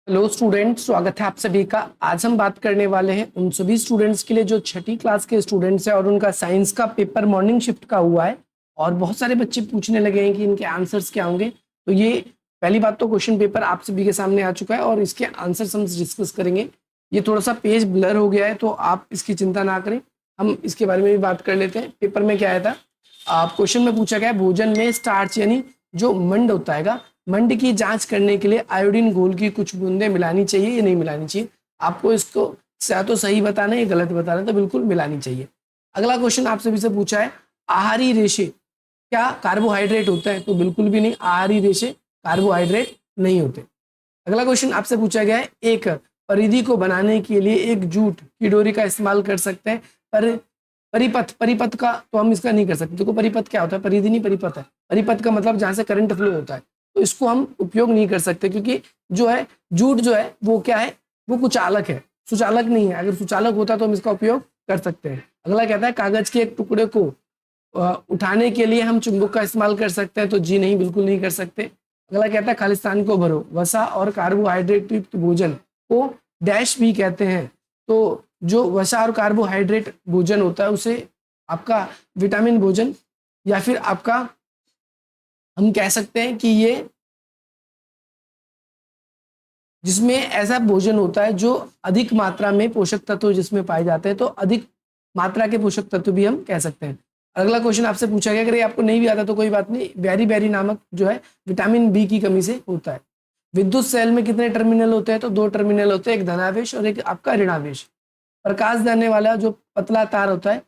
Hello student, स्वागत है आप सभी का। आज हम बात करने वाले हैं उन सभी स्टूडेंट्स के लिए जो छठी क्लास के स्टूडेंट्स हैं और उनका साइंस का पेपर मॉर्निंग शिफ्ट का हुआ है और बहुत सारे बच्चे पूछने लगे हैं कि इनके आंसर्स क्या होंगे। तो ये पहली बात तो क्वेश्चन पेपर आप सभी के सामने आ चुका है और इसके आंसर्स हम डिस्कस करेंगे। ये थोड़ा सा पेज ब्लर हो गया है तो आप इसकी चिंता ना करें, हम इसके बारे में भी बात कर लेते हैं। पेपर में क्या आया था, क्वेश्चन में पूछा गया भोजन में स्टार्च यानी जो मंड होता है, मंड की जांच करने के लिए आयोडीन घोल की कुछ बूंदें मिलानी चाहिए या नहीं मिलानी चाहिए। आपको इसको या तो सही बताना है या गलत बताना है, तो बिल्कुल मिलानी चाहिए। अगला क्वेश्चन आप सभी से पूछा है आहारी रेशे क्या कार्बोहाइड्रेट होता है, तो बिल्कुल भी नहीं, आहारी रेशे कार्बोहाइड्रेट नहीं होते। अगला क्वेश्चन आपसे पूछा गया है एक परिधि को बनाने के लिए एक जूट की डोरी का इस्तेमाल कर सकते हैं, पर परिपथ परिपथ का तो हम इसका नहीं कर सकते। देखो परिपथ क्या होता है, परिधि नहीं परिपथ है। परिपथ का मतलब जहां से करंट फ्लो होता है, तो इसको हम उपयोग नहीं कर सकते क्योंकि जो है जूट जो है वो क्या है, वो कुचालक है, सुचालक नहीं है। अगर सुचालक होता तो हम इसका उपयोग कर सकते हैं। अगला कहता है कागज के एक टुकड़े को उठाने के लिए हम चुंबक का इस्तेमाल कर सकते हैं, तो जी नहीं, बिल्कुल नहीं कर सकते। अगला कहता है खालिस्तान को भरो, वसा और कार्बोहाइड्रेट युक्त भोजन को डैश भी कहते हैं। तो जो वसा और कार्बोहाइड्रेट भोजन होता है उसे आपका विटामिन भोजन या फिर आपका हम कह सकते हैं कि ये जिसमें ऐसा भोजन होता है जो अधिक मात्रा में पोषक तत्व जिसमें पाए जाते हैं, तो अधिक मात्रा के पोषक तत्व भी हम कह सकते हैं। अगला क्वेश्चन आपसे पूछा गया, अगर ये आपको नहीं भी आता तो कोई बात नहीं, बेरी बेरी नामक जो है विटामिन बी की कमी से होता है। विद्युत सेल में कितने टर्मिनल होते हैं, तो दो टर्मिनल होते हैं, एक धनावेश और एक आपका ऋणावेश। प्रकाश देने वाला जो पतला तार होता है,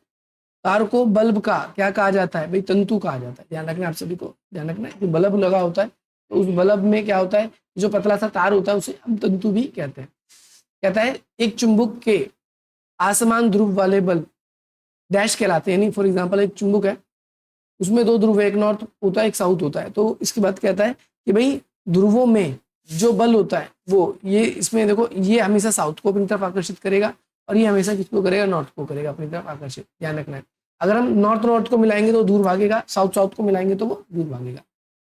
तार को बल्ब का क्या कहा जाता है भाई, तंतु कहा जाता है। ध्यान रखना, आप सभी को ध्यान रखना है कि बल्ब लगा होता है तो उस बल्ब में क्या होता है, जो पतला सा तार होता है उसे हम तंतु भी कहते हैं। कहता है एक चुंबक के आसमान ध्रुव वाले बल्ब डैश कहलाते हैं। यानी फॉर एग्जांपल एक चुंबक है, उसमें दो ध्रुव है, एक नॉर्थ होता है एक साउथ होता है। तो इसके बाद कहता है कि भाई ध्रुवों में जो बल होता है वो ये इसमें देखो, ये हमेशा साउथ को अपनी तरफ आकर्षित करेगा और ये हमेशा किसको करेगा, नॉर्थ को करेगा अपनी तरफ आकर्षित। ध्यान रखना है, अगर हम नॉर्थ नॉर्थ को मिलाएंगे तो दूर भागेगा, साउथ साउथ को मिलाएंगे तो वो दूर भागेगा।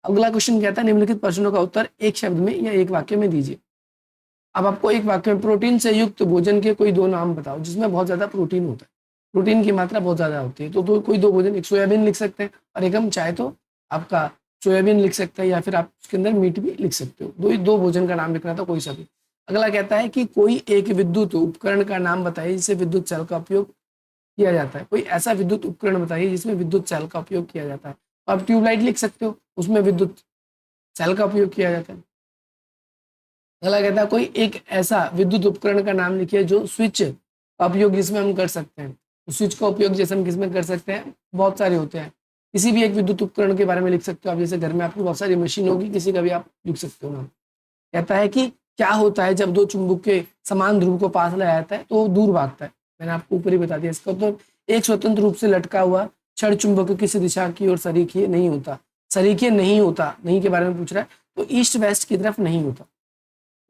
अगला क्वेश्चन कहता है निम्नलिखित प्रश्नों का उत्तर एक शब्द में या एक वाक्य में दीजिए। अब आपको एक वाक्य में प्रोटीन से युक्त भोजन के कोई दो नाम बताओ जिसमें बहुत ज्यादा प्रोटीन होता है, प्रोटीन की मात्रा बहुत ज्यादा होती है। तो कोई दो भोजन, एक सोयाबीन लिख सकते हैं और एक हम चाहे तो आपका सोयाबीन लिख सकते हैं या फिर आप उसके अंदर मीट भी लिख सकते हो। दो भोजन का नाम लिखना था, कोई सा भी। अगला कहता है कि कोई एक विद्युत उपकरण का नाम बताइए जिसे विद्युत सेल का उपयोग किया जाता है। कोई ऐसा विद्युत उपकरण बताइए जिसमें विद्युत सेल का उपयोग किया जाता है। तो आप ट्यूबलाइट लिख सकते हो, उसमें विद्युत सेल का उपयोग किया जाता है। अगला कहता है कोई एक ऐसा विद्युत उपकरण का नाम लिखिए जो स्विच का उपयोग जिसमें हम कर सकते हैं। तो स्विच का उपयोग जैसे हम किसमें कर सकते हैं, बहुत सारे होते हैं। किसी भी एक विद्युत उपकरण के बारे में लिख सकते हो आप, जैसे घर में आपकी बहुत सारी मशीन होगी, किसी का भी आप लिख सकते हो नाम। कहता है कि क्या होता है जब दो चुंबक के समान ध्रुव को पास लाया जाता है तो वो दूर भागता है। मैंने आपको ऊपर ही बता दिया इसका। तो एक स्वतंत्र रूप से लटका हुआ क्षण चुंबक किसी दिशा की ओर सरीखीय नहीं होता। सरीखीय नहीं होता, नहीं के बारे में पूछ रहा है, तो ईस्ट वेस्ट की तरफ नहीं होता।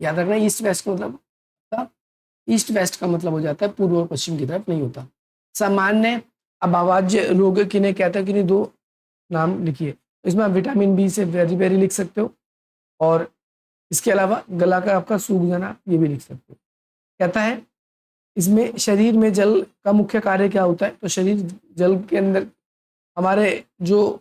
याद रखना, ईस्ट वेस्ट का मतलब ईस्ट वेस्ट का मतलब हो जाता है पूर्व और पश्चिम की तरफ नहीं होता। सामान्य अभाज्य रोग किन्हें कहता है, किन्हीं दो नाम लिखिए। इसमें आप विटामिन बी से वेरी वेरी लिख सकते हो और इसके अलावा गला का आपका सूख जाना ये भी लिख सकते हो। कहता है इसमें शरीर में जल का मुख्य कार्य क्या होता है, तो शरीर जल के अंदर हमारे जो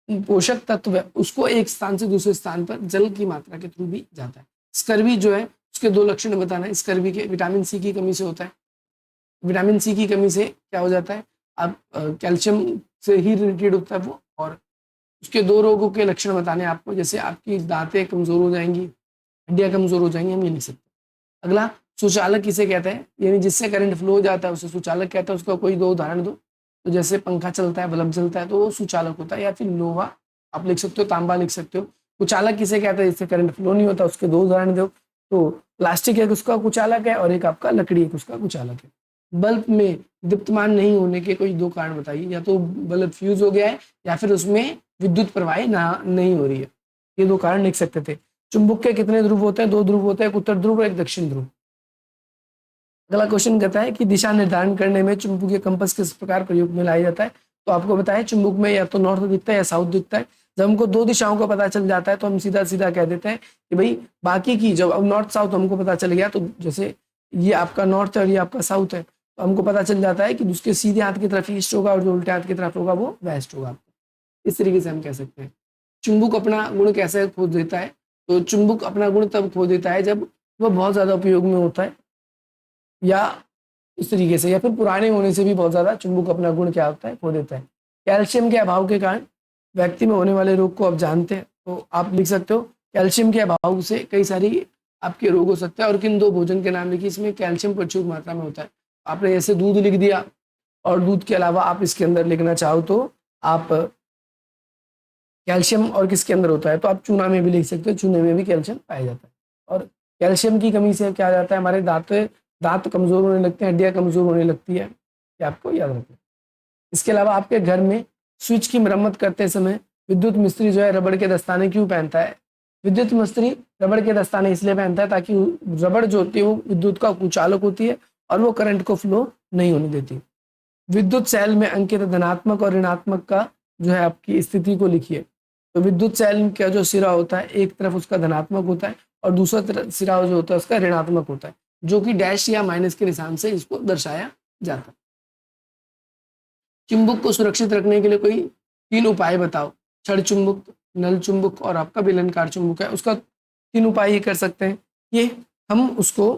पोषक तत्व है उसको एक स्थान से दूसरे स्थान पर जल की मात्रा के थ्रू भी जाता है। स्कर्वी जो है उसके दो लक्षण बताना है। स्कर्वी के विटामिन सी की कमी से होता है। विटामिन सी की कमी से क्या हो जाता है, आप कैल्शियम से ही रिलेटेड होता है वो। और उसके दो रोगों के लक्षण बताने हैं आपको, जैसे आपकी दांतें कमजोर हो जाएंगी, हड्डियां कमजोर हो जाएंगी, हम ये लिख सकते हैं। अगला सुचालक किसे कहते हैं, यानी जिससे करंट फ्लो हो जाता है उसे सुचालक कहता है। उसका कोई दो उदाहरण दो। तो जैसे पंखा चलता है, बल्ब चलता है, तो वो सुचालक होता है। या फिर लोहा आप लिख सकते हो, तांबा लिख सकते हो। कुचालक किसे कहते हैं, जिससे करंट फ्लो नहीं होता, उसके दो उदाहरण दो। तो प्लास्टिक एक उसका कुचालक है और एक आपका लकड़ी एक उसका कुचालक है। बल्ब में दीप्तमान नहीं होने के कोई दो कारण बताइए। या तो बल्ब फ्यूज हो गया है या फिर उसमें विद्युत प्रवाह नहीं हो रही है। ये दो कारण लिख सकते थे। चुंबक के कितने ध्रुव होते हैं, दो ध्रुव होते हैं, एक उत्तर ध्रुव और एक दक्षिण ध्रुव। अगला क्वेश्चन कहता है कि दिशा निर्धारण करने में चुंबकीय कंपास किस प्रकार प्रयोग में लाया जाता है। तो आपको बताया चुंबक में या तो नॉर्थ दिखता है या साउथ दिखता है। जब हमको दो दिशाओं का पता चल जाता है तो हम सीधा सीधा कह देते हैं कि भाई बाकी की, जब अब नॉर्थ साउथ हमको पता चल गया, तो जैसे ये आपका नॉर्थ है और ये आपका साउथ है, तो हमको पता चल जाता है कि उसके सीधे हाथ की तरफ ईस्ट होगा और जो उल्टे हाथ की तरफ होगा वो वेस्ट होगा। इस तरीके से हम कह सकते हैं। चुंबक अपना गुण कैसे खो देता है? तो चुंबक अपना गुण तब खो देता है जब वह बहुत ज़्यादा उपयोग में होता है, या इस तरीके से, या फिर पुराने होने से भी बहुत ज़्यादा चुंबक अपना गुण क्या होता है, खो देता है। कैल्शियम के अभाव के कारण व्यक्ति में होने वाले रोग को आप जानते हैं, तो आप लिख सकते हो कैल्शियम के अभाव से कई सारी आपके रोग हो सकते हैं। और किन दो भोजन के नाम लिखिए, इसमें कैल्शियम प्रचुर मात्रा में होता है। आपने जैसे दूध लिख दिया, और दूध के अलावा आप इसके अंदर लिखना चाहो तो आप कैल्शियम और किसके अंदर होता है, तो आप चूना में भी लिख सकते हो, चूने में भी कैल्शियम पाया जाता है। और कैल्शियम की कमी से क्या जाता है, हमारे दांत कमजोर होने लगते हैं, हड्डियां कमजोर होने लगती है, ये आपको याद रखना है। इसके अलावा आपके घर में स्विच की मरम्मत करते समय विद्युत मिस्त्री जो है रबड़ के दस्ताने क्यों पहनता है? विद्युत मिस्त्री रबड़ के दस्ताने इसलिए पहनता है ताकि रबड़ जो होती है वो विद्युत का कुचालक होती है और वो करंट को फ्लो नहीं होने देती। विद्युत सेल में अंकित धनात्मक और ऋणात्मक का जो है आपकी स्थिति को लिखिए। तो विद्युत सेल का जो सिरा होता है, एक तरफ उसका धनात्मक होता है और दूसरा सिरा जो होता है उसका ऋणात्मक होता है, जो कि डैश या माइनस के निशान से इसको दर्शाया जाता है। चुंबक को सुरक्षित रखने के लिए कोई 3 उपाय बताओ। छड़ चुंबक, नल चुंबक और आपका बेलनाकार चुंबक है, उसका 3 उपाय ये कर सकते हैं। ये हम उसको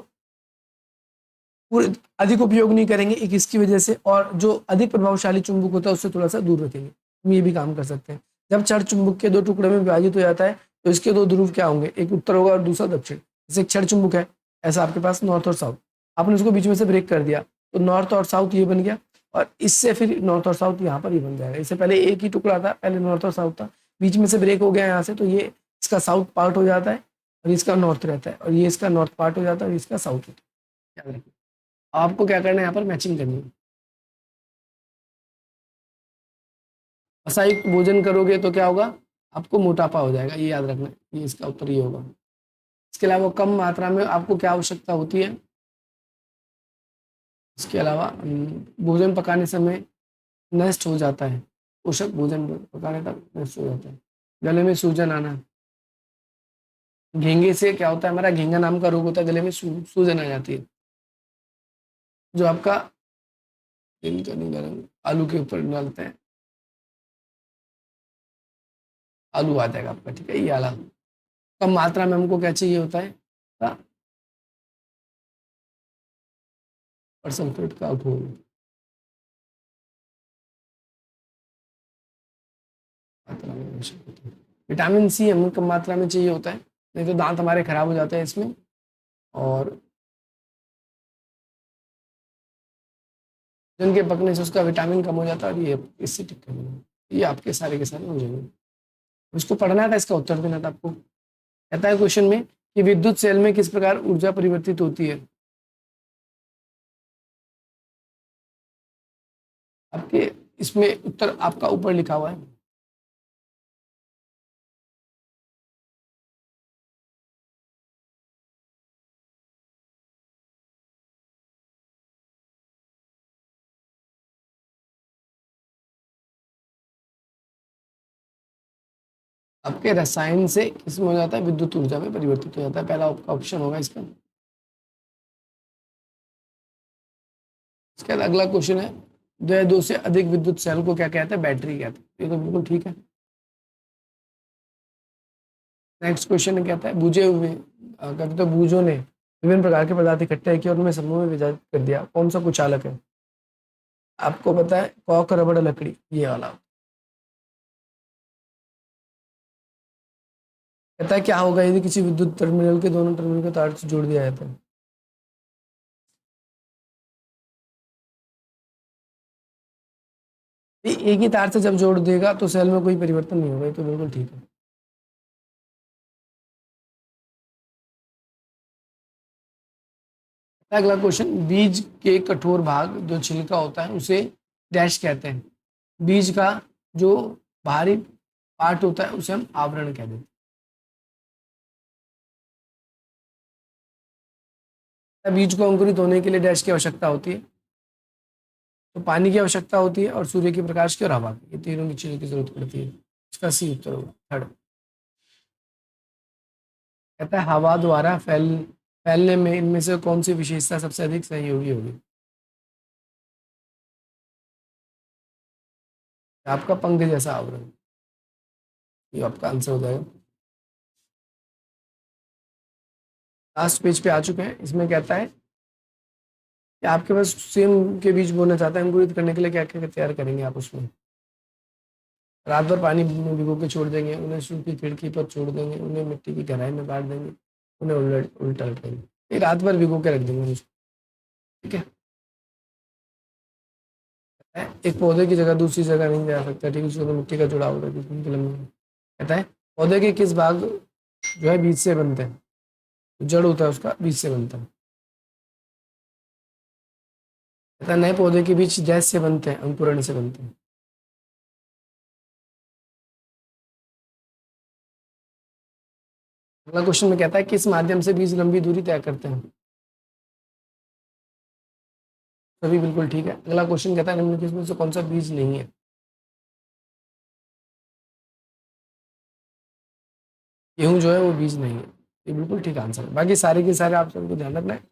अधिक उपयोग नहीं करेंगे एक इसकी वजह से, और जो अधिक प्रभावशाली चुंबक होता है उससे थोड़ा सा दूर रखेंगे। हम ये भी काम कर सकते हैं। जब छड़ चुंबक के 2 टुकड़े में विभाजित हो जाता है तो इसके 2 ध्रुव क्या होंगे, एक उत्तर होगा और दूसरा दक्षिण। जैसे एक छड़ चुंबक है, ऐसा आपके पास नॉर्थ और साउथ, आपने उसको बीच में से ब्रेक कर दिया तो नॉर्थ और साउथ ये बन गया, और इससे फिर नॉर्थ और साउथ यहाँ पर ही बन जाएगा। इससे पहले एक ही टुकड़ा था, पहले नॉर्थ और साउथ था, बीच में से ब्रेक हो गया यहाँ से, तो ये इसका साउथ पार्ट हो जाता है और इसका नॉर्थ रहता है, और ये इसका नॉर्थ पार्ट हो जाता है और इसका साउथ होता है। याद रखिए, आपको क्या करना है, यहाँ पर मैचिंग करनी है। असायुक्त भोजन करोगे तो क्या होगा, आपको मोटापा हो जाएगा, ये याद रखना है, ये इसका उत्तर ये होगा। इसके अलावा कम मात्रा में आपको क्या आवश्यकता होती है? इसके अलावा भोजन पकाने समय नष्ट हो जाता है, पोषक भोजन पकाने तक नष्ट हो जाता है। गले में सूजन आना, घेंगे से क्या होता है, हमारा घेंगा नाम का रोग होता है, गले में सूजन आ जाती है, जो आपका आलू के ऊपर डालते हैं, आलू आ जाएगा आपका, ठीक है, ये आला। कम मात्रा में हमको क्या चाहिए होता है, और सल्फेट का घोल। मात्रा में आवश्यक होता है। विटामिन सी हमें कम मात्रा में चाहिए होता है, नहीं तो दांत हमारे खराब हो जाते हैं इसमें। और जिनके पकने से उसका विटामिन कम हो जाता है, और ये इससे ठीक करना, ये आपके सारे के सारे हो जाएंगे। उसको पढ़ना था, इसका उत्तर देना था आपको। कहता है क्वेश्चन में कि विद्युत सेल में किस प्रकार ऊर्जा परिवर्तित होती है। आपके इसमें उत्तर आपका ऊपर लिखा हुआ है। आपके रसायन से किसमें हो जाता है, विद्युत ऊर्जा में परिवर्तित हो जाता है, पहला आपका ऑप्शन होगा इसका। इसके बाद अगला क्वेश्चन है, दो या दो से अधिक विद्युत सेल को क्या कहते हैं, बैटरी कहते हैं। ये तो बिल्कुल ठीक है। नेक्स्ट क्वेश्चन कहता है, बुझे हुए कहते तो बूझों ने विभिन्न प्रकार के पदार्थ इकट्ठे किए और उन्हें समूह में विभाजित कर दिया, कौन सा कुचालक है? आपको पता है, कॉक, रबड़, लकड़ी, ये वाला। कहता है क्या होगा यदि किसी विद्युत टर्मिनल के दोनों टर्मिनल को तार से जोड़ दिया जाता है? एक ही तार से जब जोड़ देगा तो सेल में कोई परिवर्तन नहीं होगा, ये तो बिल्कुल ठीक है। अगला क्वेश्चन, बीज के कठोर भाग जो छिलका होता है उसे डैश कहते हैं। बीज का जो बाहरी पार्ट होता है उसे हम आवरण कह देते हैं। बीज को अंकुरित होने के लिए डैश की आवश्यकता होती है, तो पानी की आवश्यकता होती है और सूर्य के प्रकाश की और हवा की, ये तीनों की चीजों की जरूरत पड़ती है। इसका सी उत्तर होगा थर्ड। कहता है हवा द्वारा फैलने में इनमें से कौन सी विशेषता सबसे अधिक सहयोगी होगी? आपका पंख जैसा आवरण, ये आपका आंसर हो जाएगा। लास्ट पेज पे आ चुके हैं। इसमें कहता है कि आपके पास सेम के बीज बोना चाहता है, अंकुरित करने के लिए क्या क्या तैयार करेंगे आप उसमें? रात भर पानी में भिगो के छोड़ देंगे, उन्हें सूखी खिड़की पर छोड़ देंगे, उन्हें मिट्टी की गहराई में गाड़ देंगे, उन्हें उल्टा रखेंगे। ये रात भर भिगो के रख देंगे उसको, ठीक है। एक पौधे की जगह दूसरी जगह नहीं जा सकता, ठीक है, उसको तो मिट्टी का जुड़ाव होता है जिसमें कि लंबी। कहता है पौधे के किस भाग जो है बीज से बनते हैं? जड़ होता है उसका, बीज से बनता है। कहता है नए पौधे के बीज जैस से बनते हैं, अंकुरण से बनते हैं। अगला क्वेश्चन में कहता है किस माध्यम से बीज लंबी दूरी तय करते हैं? सभी बिल्कुल ठीक है। अगला क्वेश्चन कहता है निम्नलिखित में से कौन सा बीज नहीं है? गेहूं जो है वो बीज नहीं है, ये बिल्कुल ठीक आंसर है। बाकी सारे के सारे आप सबको ध्यान रखना है,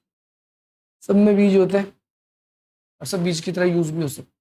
सब में बीज होते हैं और सब बीज की तरह यूज भी हो सकते हैं।